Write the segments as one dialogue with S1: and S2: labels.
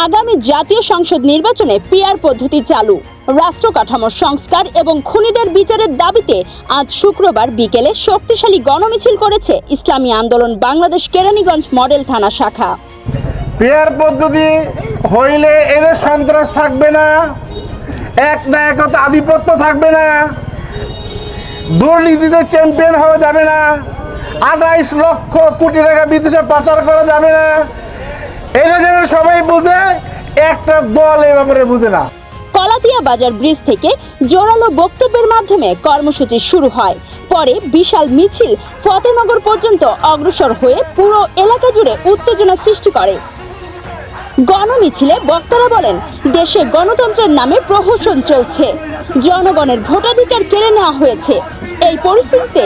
S1: আগামী জাতীয় সংসদ নির্বাচনে পিআর পদ্ধতি চালু, রাষ্ট্র কাঠামোর সংস্কার এবং খুনিদের বিচারের দাবিতে আজ শুক্রবার বিকেলে শক্তিশালী গণমিছিল করেছে ইসলামী আন্দোলন বাংলাদেশ কেরানীগঞ্জ মডেল থানা শাখা।
S2: পিআর পদ্ধতি হইলে এদের সন্ত্রাস থাকবে না, এক না একতা আধিপত্য থাকবে না, দুর্নীতিতে চ্যাম্পিয়ন হওয়া যাবে না, 28 লক্ষ কোটি টাকা বিদেশে পাচার করা যাবে না। এটা যেন সবাই বুঝে, একটা দল এ ব্যাপারে বুঝে না।
S1: কলাতিয়া বাজার ব্রিজ থেকে জোরালো বক্তব্যের মাধ্যমে কর্মসূচি শুরু হয়। পরে বিশাল মিছিল ফতেনগর পর্যন্ত অগ্রসর হয়ে পুরো এলাকা জুড়ে উত্তেজনা সৃষ্টি করে। গণমিছিলে বক্তারা বলেন, দেশে গণতন্ত্রের নামে প্রহসন চলছে, জনগণের ভোটাধিকার কেড়ে নেওয়া হয়েছে। এই পরিস্থিতিতে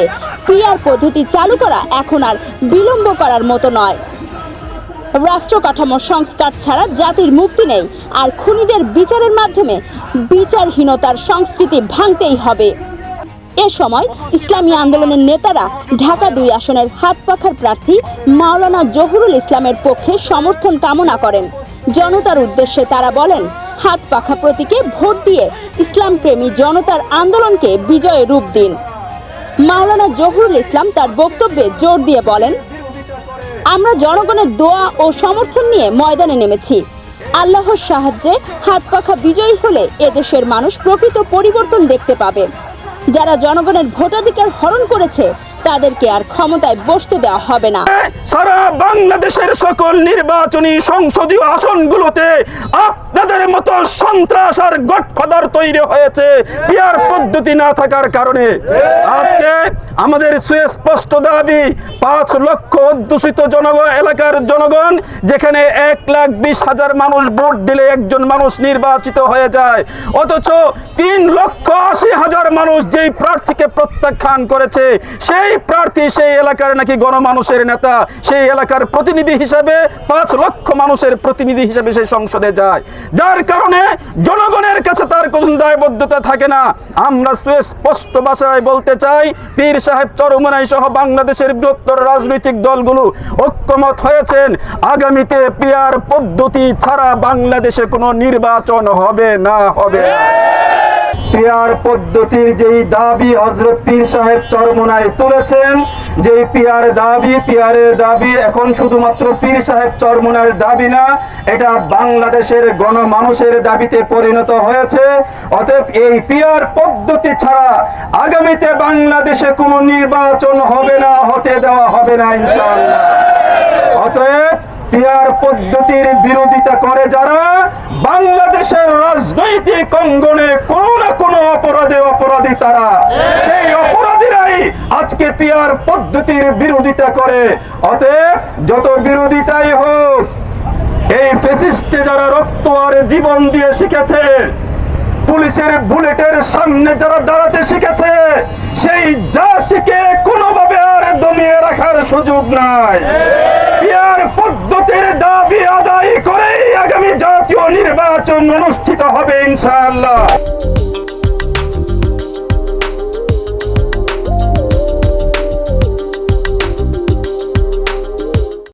S1: পিআর পদ্ধতি চালু করা এখন আর বিলম্ব করার মতো নয়। রাষ্ট্র কাঠামোর সংস্কার ছাড়া জাতির মুক্তি নেই, আর খুনিদের বিচারের মাধ্যমে বিচারহীনতার সংস্কৃতি ভাঙতেই হবে। এ সময় ইসলামী আন্দোলনের নেতারা ঢাকা 2 আসনের হাতপাখার প্রার্থী মাওলানা জহুরুল ইসলামের পক্ষে সমর্থন কামনা করেন। জনতার উদ্দেশ্যে তারা বলেন, হাতপাখা প্রতীকে ভোট দিয়ে ইসলামপ্রেমী জনতার আন্দোলনকে বিজয়ে রূপ দিন। মাওলানা জহুরুল ইসলাম তার বক্তব্যে জোর দিয়ে বলেন, আমরা জনগণের দোয়া ও সমর্থন নিয়ে ময়দানে নেমেছি। আল্লাহর সাহায্যে হাতপাখা বিজয়ী হলে এদেশের মানুষ প্রকৃত পরিবর্তন দেখতে পাবে। যারা জনগণের ভোটাধিকার হরণ করেছে তাদেরকে আর ক্ষমতায় বসতে দেওয়া হবে না।
S3: সারা বাংলাদেশের সকল নির্বাচনী সংসদীয় আসনগুলোতে আপনাদের মতো সন্ত্রাস আর গডফাদার তৈরি হয়েছে পিআর পদ্ধতি না থাকার কারণে। আজকে আমাদের সুস্পষ্ট দাবি, 5 লক্ষ অধ্যুষিত এলাকার জনগণ, যেখানে 1,20,000 মানুষ ভোট দিলে একজন মানুষ নির্বাচিত হয়ে যায়, অথচ 3,80,000 মানুষ যেই প্রার্থীকে প্রত্যাখ্যান করেছে, সেই প্রার্থী সেই এলাকার নাকি গণমানুষের নেতা, সেই এলাকার প্রতিনিধি হিসেবে 5 লক্ষ মানুষের প্রতিনিধি হিসেবে সেই সংসদে যায়, যার কারণে জনগণের কাছে তার কোনো দায়বদ্ধতা থাকে না। আমরা স্পষ্ট ভাষায় বলতে চাই, পীর সাহেব চরমোনাই সহ বাংলাদেশের বৃহত্তর রাজনৈতিক দলগুলো ঐক্যমত হয়েছেন, আগামীতে পিআর পদ্ধতি ছাড়া বাংলাদেশে কোনো নির্বাচন হবে না। পিআর পদ্ধতির যেই দাবি হযরত পীর সাহেব চরমোনাই তুলেছেন, যেই পিআরের দাবি এখন শুধুমাত্র পীর সাহেব চরমোনাইয়ের দাবি না, এটা বাংলাদেশের গণমানুষের দাবিতে পরিণত হয়েছে। অতএব এই পিআর পদ্ধতি ছাড়া আগামীতে বাংলাদেশে কোনো নির্বাচন হবে না, হতে দেওয়া হবে না ইনশাআল্লাহ। অতএব পিআর পদ্ধতির বিরোধিতা করে যারা, বাংলাদেশের রাজনৈতিক অঙ্গনে কোনো না কোনো অপরাধী তারা, সেই অপরাধীরাই আজকে পিআর পদ্ধতির বিরোধিতা করে। অতএব যত বিরোধিতাই হোক, এই ফ্যাসিস্টে যারা রক্ত আর জীবন দিয়ে শিখেছে, পুলিশের বুলেটের সামনে যারা দাঁড়াতে শিখেছে, সেই জাতিকে কোনোভাবে আর দমিয়ে রাখার সুযোগ নাই। পিআর পদ্ধতির দাবি আদায় করেই আগামী জাতীয় নির্বাচন অনুষ্ঠিত হবে ইনশাআল্লাহ।